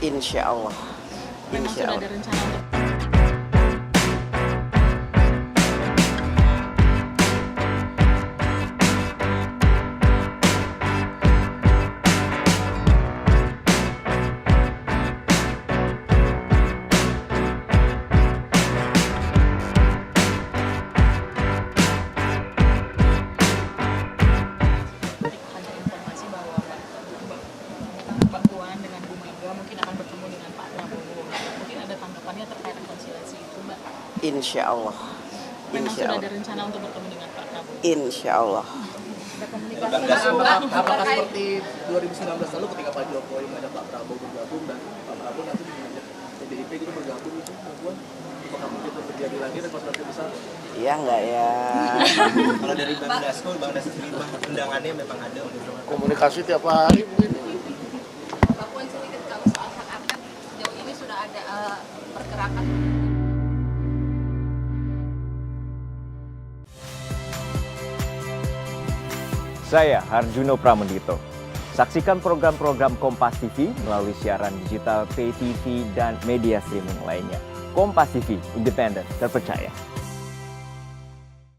Insya Allah. Memang Insya sudah Allah. ada rencana untuk ada informasi bahwa Mbak Puan dengan Bu Mega mungkin akan bertemu dengan Pak Prabowo. Mungkin ada tanggapannya terkait rekonsiliasi itu, Mbak. Insya Allah. Memang Insya sudah Allah. ada rencana untuk bertemu dengan Pak Prabowo. Insya Allah. Ada komunikasi Apakah seperti 2019 lalu ketika Pak Jokowi mengajak Pak Prabowo bergabung dan Pak Prabowo nanti mengajak PDIP gitu bergabung itu, Mbak Puan, apakah mungkin itu terjadi lagi rekonsiliasi besar? Iya nggak ya? Kalau dari Bang Dasko sendiri, Bang, undangannya memang ada untuk Komunikasi tiap hari mungkin. Mbak Puan sedikit tahu soal hak angket sejauh ini sudah ada pergerakan. Saya Harjuno Pramendito. Saksikan program-program Kompas TV melalui siaran digital, pay TV, dan media streaming lainnya. Kompas TV, independen, terpercaya.